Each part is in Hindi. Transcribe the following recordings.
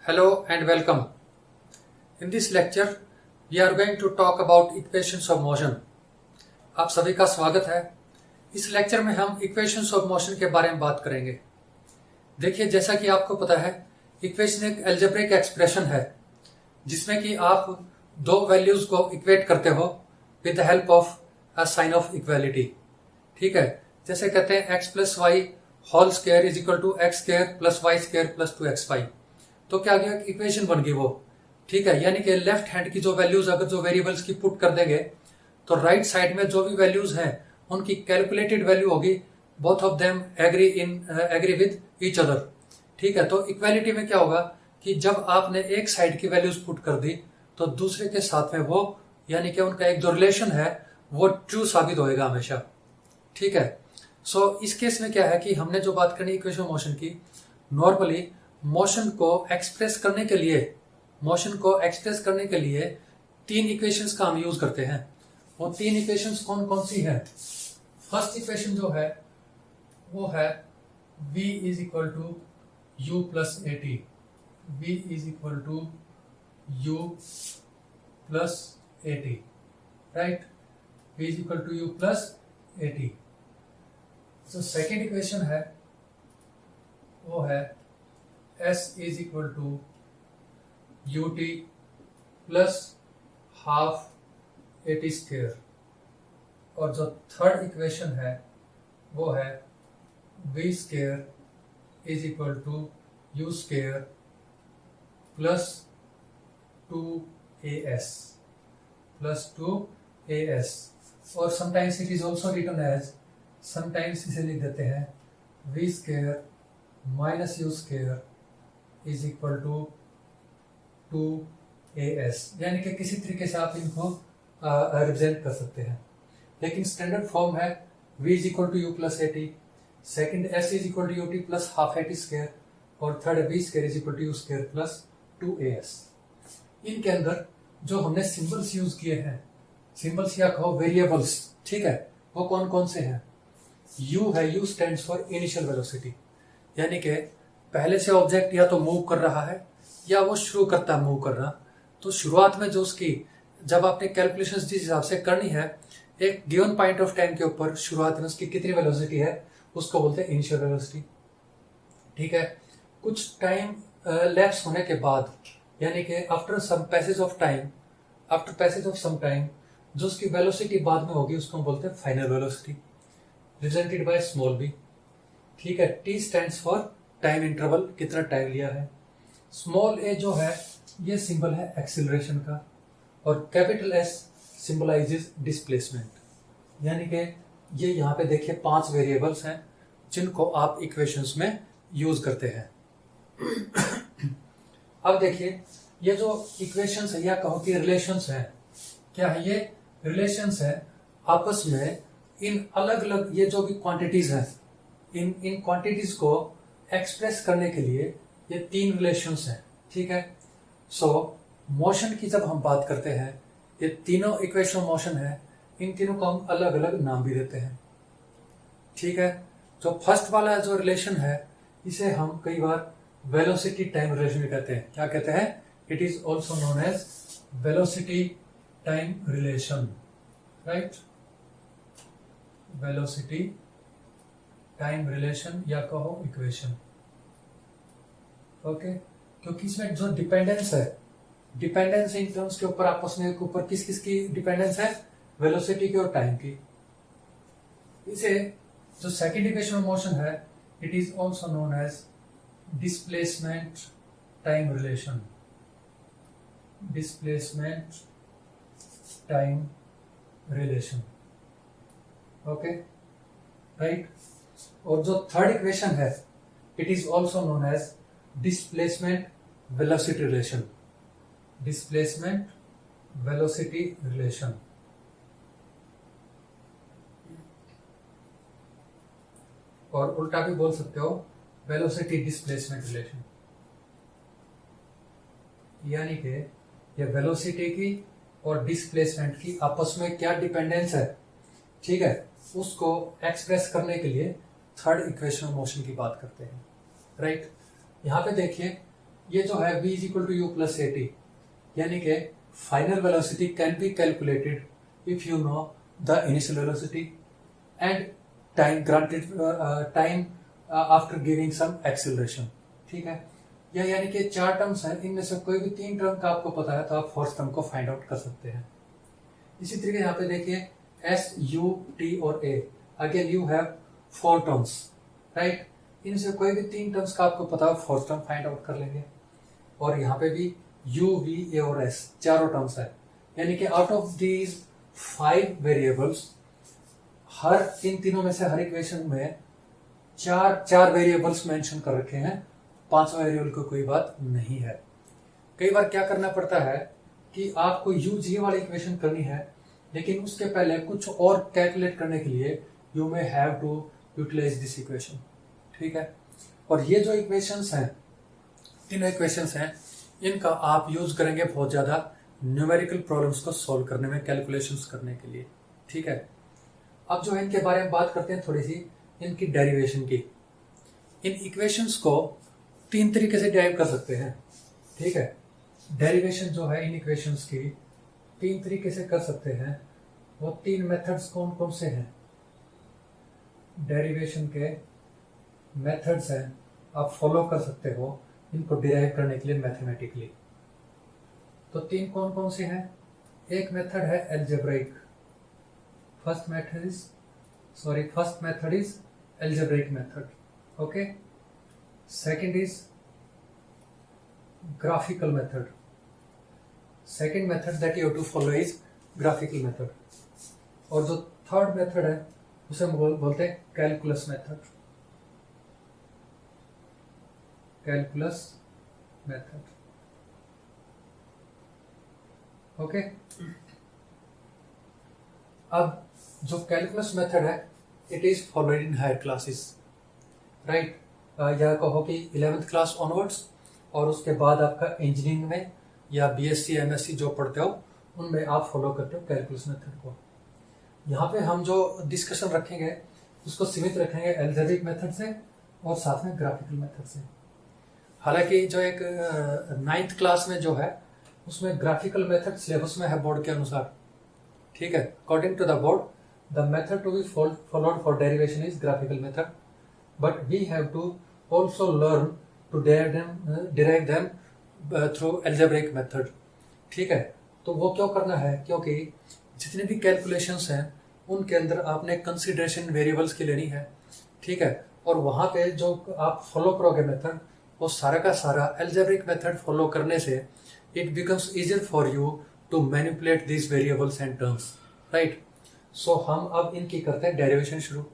Hello and welcome. In this lecture, we are going to talk about equations of motion. आप सभी का स्वागत है। इस लेक्चर में हम इक्वेशंस ऑफ मोशन के बारे में बात करेंगे। देखिए, जैसा कि आपको पता है, इक्वेशन एक अलजेब्रिक एक्सप्रेशन है जिसमें कि आप दो वैल्यूज को इक्वेट करते हो with the help of a sign of equality. ठीक है, जैसे कहते हैं x plus y whole square is equal to x square plus y square plus 2xy। तो क्या गया, इक्वेशन बन गई वो। ठीक है, यानी कि लेफ्ट हैंड की जो वैल्यूज अगर जो वेरिएबल्स की पुट कर देंगे तो राइट साइड में जो भी वैल्यूज हैं उनकी कैलकुलेटेड वैल्यू होगी, both of them agree with each other. ठीक है, तो इक्वालिटी में क्या होगा कि जब आपने एक साइड की वैल्यूज पुट कर दी तो दूसरे के साथ में वो, यानी कि उनका एक जो रिलेशन है वो ट्रू साबित होएगा हमेशा। ठीक है, सो इस केस में क्या है कि हमने जो बात करनी इक्वेशन ऑफ मोशन की, नॉर्मली मोशन को एक्सप्रेस करने के लिए तीन इक्वेशंस का हम यूज करते हैं। वो तीन इक्वेशंस कौन कौन सी है? फर्स्ट इक्वेशन जो है वो है v is equal to u plus a t. v is equal to u plus a t, right? v is equal to u plus a t. तो सेकेंड इक्वेशन है वो है s is equal to u t plus half a t square. और जो थर्ड इक्वेशन है वो है v square is equal to u square plus 2as और sometimes it is also written as, sometimes इसे लिख देते हैं v square minus u square is equal to 2as, यानी कि किसी तरीके से आप इनको रिप्रेजेंट कर सकते हैं। लेकिन स्टैंडर्ड फॉर्म है v is equal to u plus a t, second s is equal to u t plus half a t square और third v square is equal to u square plus 2as। इनके अंदर जो हमने सिंबल्स यूज किए हैं, सिंबल्स या कहो वेरिएबल्स, ठीक है, वो कौन कौन से हैं? u है, u stands for initial velocity, यानी कि पहले से ऑब्जेक्ट या तो मूव कर रहा है या वो शुरू करता है मूव करना। तो शुरुआत में जो उसकी, जब आपने कैलकुलेशंस जिस हिसाब से करनी है, एक गिवन पॉइंट ऑफ टाइम के ऊपर शुरुआत में उसकी कितनी वेलोसिटी है उसको बोलते हैं इनिशियल वेलोसिटी। ठीक है, कुछ टाइम लैप्स होने के बाद, यानी कि after passage of some time जो उसकी वेलोसिटी बाद में होगी उसको हम बोलते हैं final velocity, represented by small b। ठीक है, t stands for time interval, कितना टाइम लिया है। स्मॉल a जो है ये सिंबल है एक्सीलरेशन का, और कैपिटल S सिंबलाइजेस डिस्प्लेसमेंट। यानी कि ये यहाँ पे देखिए 5 वेरिएबल्स हैं जिनको आप इक्वेशंस में यूज करते हैं। अब देखिए, ये जो इक्वेशंस है या कहो कि रिलेशंस हैं, क्या है? ये रिलेशंस है आपस में। इन अलग अलग ये जो भी क्वांटिटीज हैं, इन क्वांटिटीज को एक्सप्रेस करने के लिए ये तीन रिलेशंस हैं। ठीक है, सो मोशन की जब हम बात करते हैं, ये तीनों इक्वेशन मोशन है, इन तीनों को हम अलग अलग नाम भी देते हैं। ठीक है, जो फर्स्ट वाला जो रिलेशन है इसे हम कई बार वेलोसिटी टाइम रिलेशन भी कहते हैं। क्या कहते हैं? It is also known as velocity time relation, right? Velocity time relation या कहो इक्वेशन। ओके, क्योंकि इसमें जो डिपेंडेंस है, डिपेंडेंस इन टर्म्स के ऊपर आपस में ऊपर किस किस की डिपेंडेंस है? वेलोसिटी की और टाइम की। इसे जो सेकंड इक्वेशन ऑफ मोशन है, it is also known as displacement time relation, displacement time relation. Okay, right? और जो थर्ड इक्वेशन है, it is also known as displacement velocity relation, displacement velocity relation. और उल्टा भी बोल सकते हो, वेलोसिटी डिस्प्लेसमेंट रिलेशन। यानी कि ये वेलोसिटी की और डिस्प्लेसमेंट की आपस में क्या डिपेंडेंस है, ठीक है, उसको एक्सप्रेस करने के लिए थर्ड इक्वेशन ऑफ मोशन की बात करते हैं, राइट? यहाँ पे देखिए ये जो है v is equal to u plus a t, यानी कि final velocity can be calculated if you know the initial velocity and time granted time after giving some acceleration. ठीक है, या यानी कि 4 टर्म्स हैं, इनमें से कोई भी 3 टर्म का आपको पता है तो आप फोर्थ टर्म को फाइंड आउट कर सकते हैं। इसी तरीके यहाँ पे देखिए एस यू टी और a, again you have 4 terms, right. इनसे कोई भी 3 टर्म्स का आपको पता है, फोर्थ टर्म फाइंड आउट कर लेंगे। और यहाँ पे भी u v a और s चारों टर्म्स है, यानी कि आउट ऑफ दीज 5 वेरिएबल्स, हर इन तीनों में से हर इक्वेशन में चार वेरिएबल्स मेंशन कर रखे हैं, 5वां वेरिएबल को कोई बात नहीं है। कई बार क्या करना पड़ता है कि आपको u g वाली इक्वेशन करनी है, लेकिन उसके पहले कुछ और कैलकुलेट करने के लिए you may have to utilize this equation. ठीक है, और ये जो इक्वेशंस हैं, तीनों इक्वेशंस हैं, इनका आप यूज करेंगे बहुत ज्यादा न्यूमेरिकल प्रॉब्लम्स को सॉल्व करने में, कैलकुलेशंस करने के लिए। ठीक है, अब जो है इनके बारे में बात करते हैं थोड़ी सी, इनकी डेरिवेशन की। इन इक्वेशंस को 3 तरीके से डेराइव कर सकते हैं। ठीक है, डेरिवेशन जो है इन इक्वेशंस की 3 तरीके से कर सकते हैं। वो 3 मेथड्स कौन कौन से हैं? डेरिवेशन के मेथड्स हैं, आप फॉलो कर सकते हो इनको डिराइव करने के लिए मैथमेटिकली। तो 3 कौन कौन से हैं? एक मेथड है algebraic, first method is algebraic method, okay. Second is graphical method, second method that you have to follow is graphical method. और जो थर्ड मेथड है उसे हम बोलते हैं calculus method, calculus method, okay. अब जो कैलकुलस मेथड है it is followed in higher classes, right. या कहो कि 11th क्लास ऑनवर्ड्स, और उसके बाद आपका इंजीनियरिंग में या बीएससी एमएससी जो पढ़ते हो उनमें आप फॉलो करते हो कैलकुलस मेथड को। यहाँ पे हम जो डिस्कशन रखेंगे उसको सीमित रखेंगे एल्जेब्रिक मेथड से और साथ में ग्राफिकल मेथड से। हालांकि जो एक 9th क्लास में जो है उसमें ग्राफिकल मेथड सिलेबस में है बोर्ड के अनुसार। ठीक है, according to the board the method to be followed for derivation is graphical method, but we have to also learn to derive them through algebraic method. ठीक है, तो वो क्यों करना है? क्योंकि जितने भी कैलकुलेशंस हैं उनके अंदर आपने कंसिडरेशन वेरिएबल्स की लेनी है। ठीक है, और वहां पे जो आप फॉलो करोगे मेथड, वो सारा का सारा एल्जेब्रिक मेथड फॉलो करने से it becomes easier for you to manipulate this variables and terms, right. So हम अब इनकी करते हैं डेरिवेशन शुरू।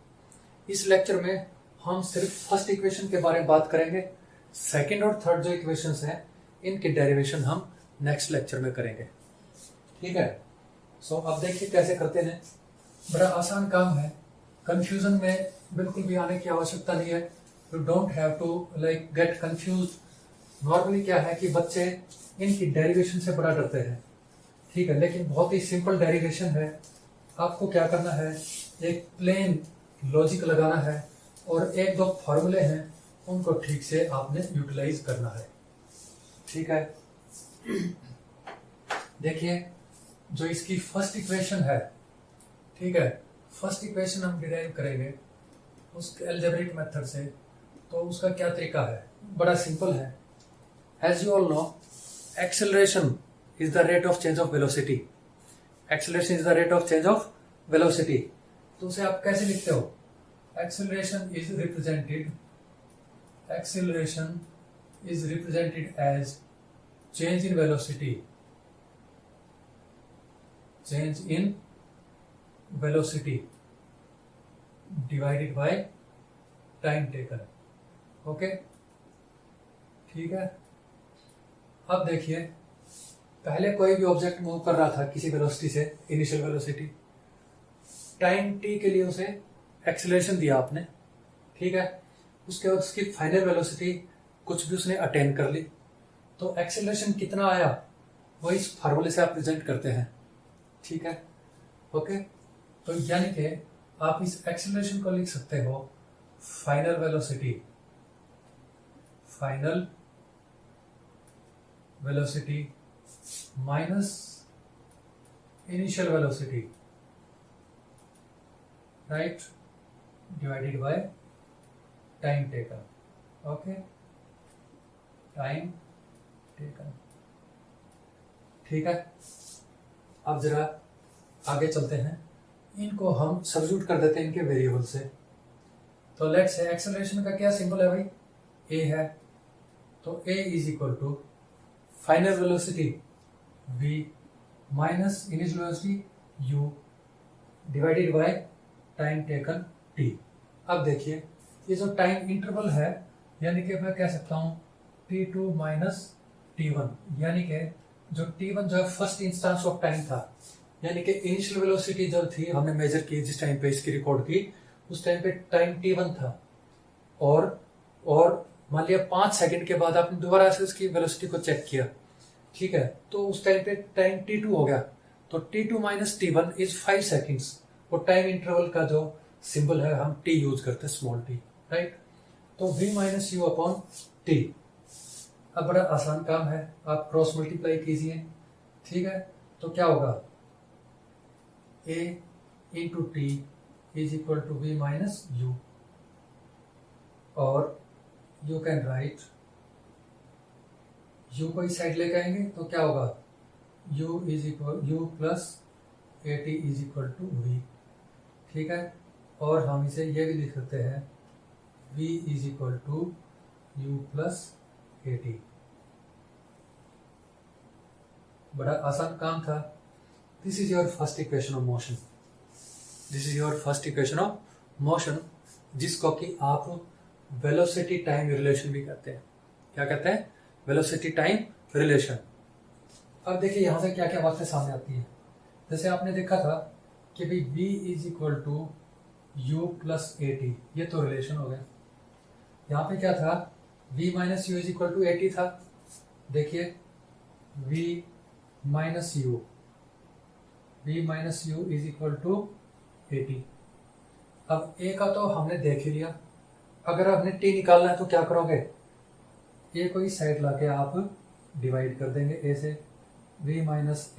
इस लेक्चर में हम सिर्फ फर्स्ट इक्वेशन के बारे में बात करेंगे, सेकंड और थर्ड जो इक्वेशंस हैं इनकी डेरिवेशन हम नेक्स्ट लेक्चर में करेंगे। ठीक है, सो अब देखिए कैसे करते हैं। बड़ा आसान काम है, कंफ्यूजन में बिल्कुल भी आने की आवश्यकता नहीं है। You don't have to like get confuse. Normally क्या है कि बच्चे इनकी डेरिवेशन से बड़ा डरते हैं, ठीक है, लेकिन बहुत ही सिंपल डेरिवेशन है। आपको क्या करना है, एक प्लेन लॉजिक लगाना है और 1-2 फॉर्मूले हैं उनको ठीक से आपने यूटिलाइज करना है। ठीक है, देखिए जो इसकी फर्स्ट इक्वेशन है, ठीक है, फर्स्ट इक्वेशन हम डिराइव करेंगे उस एल्जेब्रिक मेथड से। तो उसका क्या तरीका है? बड़ा सिंपल है। As you all know, acceleration is the rate of change of velocity. Acceleration is the rate of change of velocity. तो उसे आप कैसे लिखते हो? Acceleration is represented as change in velocity, change in velocity divided by time taken. Okay, ठीक है। अब देखिए, पहले कोई भी ऑब्जेक्ट मूव कर रहा था किसी वेलोसिटी से, इनिशियल वेलोसिटी, टाइम टी के लिए उसे एक्सेलरेशन दिया आपने, ठीक है। उसके बाद उसकी फाइनल वेलोसिटी कुछ भी उसने अटेन कर ली, तो एक्सेलरेशन कितना आया वो इस फार्मूले से आप प्रेजेंट करते हैं, ठीक है। ओके, तो यानी कि आप इस एक्सेलरेशन को लिख सकते हो final velocity minus initial velocity, right, divided by time taken. Okay, time taken. ठीक है, अब जरा आगे चलते हैं. इनको हम सब्स्टिट्यूट कर देते हैं इनके वेरिएबल से. तो लेट्स से एक्सेलरेशन का क्या सिंबल है भाई, ए है. तो a is equal to final velocity v minus initial velocity u divided by time taken t. अब देखिए ये जो टाइम इंटरवल है, यानी कि मैं कह सकता हूं t2 माइनस t1, यानी कि जो t1 जो है फर्स्ट इंस्टेंस ऑफ टाइम था, यानी कि इनिशियल वेलोसिटी जो थी हमने मेजर की जिस टाइम पे इसकी रिकॉर्ड की, उस टाइम पे टाइम t1 था. और मान लिया 5 सेकंड के बाद आपने दोबारा से उसकी वेलोसिटी को चेक किया, ठीक है, तो उस टाइम पे टाइम t2 हो गया. तो t2 minus t1 is 5 seconds. और टाइम इंटरवल का जो सिंबल है हम t यूज करते हैं, स्मॉल t, राइट. तो v minus u upon t. अब बड़ा आसान काम है, आप क्रॉस मल्टीप्लाई कीजिए, ठीक है. तो क्या होगा, a into t is equal to v minus u, और यू कैन राइट, u को इस साइड लेके आएंगे तो क्या होगा, u is equal u plus a t is equal to v. ठीक है, और हम इसे ये भी लिख सकते हैं v is equal to u plus a t. बड़ा आसान काम था. This is your first equation of motion. This is your first equation of motion, जिसको कि आप वेलोसिटी टाइम रिलेशन भी कहते हैं. क्या कहते हैं, वेलोसिटी टाइम रिलेशन. अब देखिए यहां से क्या क्या बातें सामने आती है. जैसे आपने देखा था कि भाई v is equal to u plus a t, ये तो रिलेशन हो गया. यहाँ पे क्या था, v minus u is equal to a t था. देखिए v minus u is equal to a t. अब a का तो हमने देख ही लिया. अगर आपने t निकालना है तो क्या करोगे, a को इस साइड लाके आप डिवाइड कर देंगे a से. v minus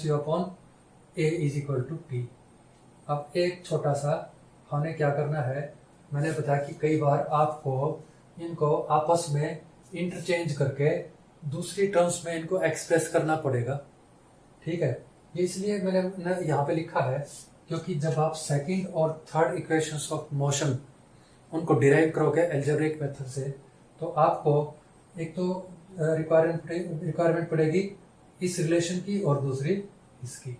u upon a is equal to t. अब एक छोटा सा हमें क्या करना है, मैंने बताया कि कई बार आपको इनको आपस में इंटरचेंज करके दूसरी टर्म्स में इनको एक्सप्रेस करना पड़ेगा. ठीक है, ये इसलिए मैंने यहाँ पे लिखा है क्योंकि जब आप सेकंड और थर्ड इक्वेशंस ऑफ मोशन उनको डिराइव करोगे एल्जेब्रिक मेथड से, तो आपको एक तो रिक्वायरमेंट पड़ेगी इस रिलेशन की और दूसरी इसकी.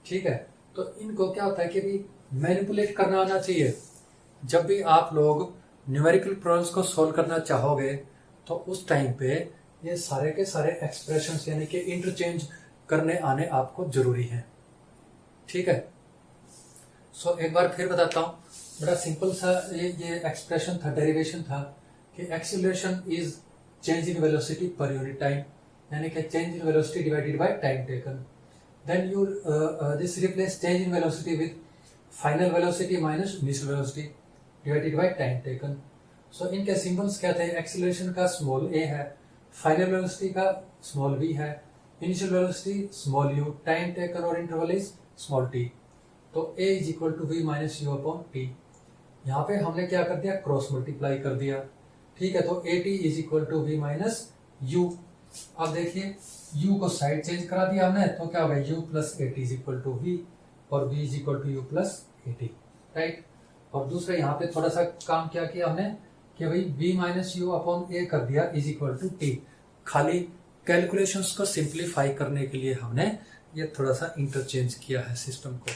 ठीक है, तो इनको क्या होता है कि भी मैनिपुलेट करना आना चाहिए. जब भी आप लोग न्यूमेरिकल प्रॉब्लम्स को सॉल्व करना चाहोगे तो उस टाइम पे ये सारे के सारे एक्सप्रेशंस यानी कि इंटरचेंज करने आने आपको जरूरी है. ठीक है, सो एक बार फिर बताता हूँ. बड़ा सिंपल सा ये एक्सप्रेशन था, डेरिवेशन था कि acceleration is change in velocity per unit time, यानी कि change in velocity divided by time taken. Then you this replace change in velocity with final velocity minus initial velocity divided by time taken. So इनके सिंबल्स क्या थे, एक्सीलरेशन का स्मॉल a है, फाइनल वेलोसिटी का स्मॉल v है, initial velocity small u, time taken और इंटरवल इज स्मॉल t. तो a is equal to v minus u upon T. यहाँ पे हमने क्या कर दिया, क्रॉस मल्टीप्लाई कर दिया. ठीक है, तो a t is equal to v minus u. अब देखिए u को साइड चेंज करा दिया हमने, तो क्या होगा, u plus a t is equal to v और v is equal to u plus a t. Right, और दूसरा यहाँ पे थोड़ा सा काम क्या किया हमने कि भाई v माइनस यू अपॉन ए कर दिया इज इक्वल टू टी. खाली कैलकुलेशंस को सिंप्लीफाई करने के लिए हमने ये थोड़ा सा इंटरचेंज किया है सिस्टम को.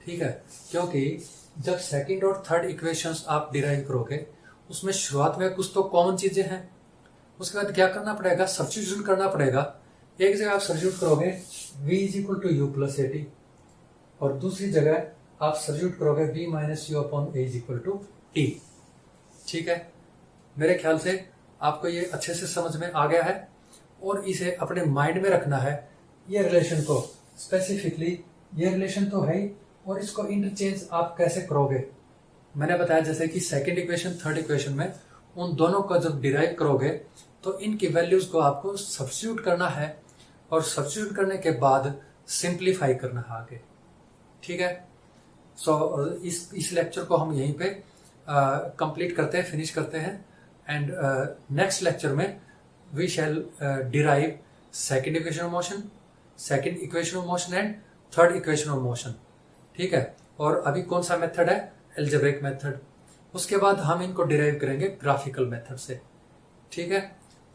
ठीक है, क्योंकि जब सेकंड और थर्ड इक्वेशंस आप डिराइव करोगे उसमें शुरुआत में कुछ तो कॉमन चीजें हैं, उसके बाद क्या करना पड़ेगा, सब्स्टिट्यूशन करना पड़ेगा. एक जगह आप सब्स्टिट्यूट करोगे v is equal to u plus a t, और दूसरी जगह आप सब्स्टिट्यूट करोगे v minus u upon a is equal to t. ठीक है, मेरे ख्याल से आपको ये अच्छे से समझ में आ गया है और इसे अपने माइंड में रखना है. ये रिलेशन को स्पेसिफिकली, ये रिलेशन तो है ही, और इसको इंटरचेंज आप कैसे करोगे मैंने बताया. जैसे कि सेकंड इक्वेशन थर्ड इक्वेशन में उन दोनों को जब डिराइव करोगे तो इनकी वैल्यूज को आपको सब्स्टिट्यूट करना है और सब्स्टिट्यूट करने के बाद सिंप्लीफाई करना है आगे। ठीक है, सो इस लेक्चर को हम यहीं पे कंप्लीट करते हैं, फिनिश करते हैं। एंड नेक्स्ट लेक्चर में we shall derive second equation of motion, second equation of motion and third equation of motion. ठीक है, और अभी कौन सा मेथड है? Algebraic method. उसके बाद हम इनको डिराइव करेंगे ग्राफिकल मेथड से। ठीक है,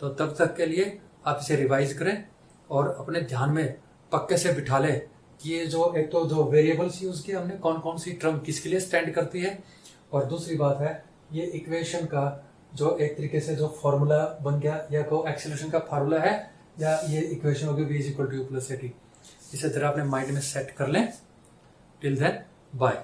तो तब तक के लिए आप इसे रिवाइज करें और अपने ध्यान में पक्के से बिठा लें कि ये जो एक तो जो वेरिएबल्स यूज किए हमने, कौन कौन सी टर्म किसके लिए स्टैंड करती है, और दूसरी बात है ये इक्वेशन का जो एक तरीके से जो फॉर्मूला बन गया या को एक्सेलरेशन का फार्मूला है, या ये इक्वेशन होगी v = u + at। इसे जरा अपने माइंड में सेट कर लें। Till then bye.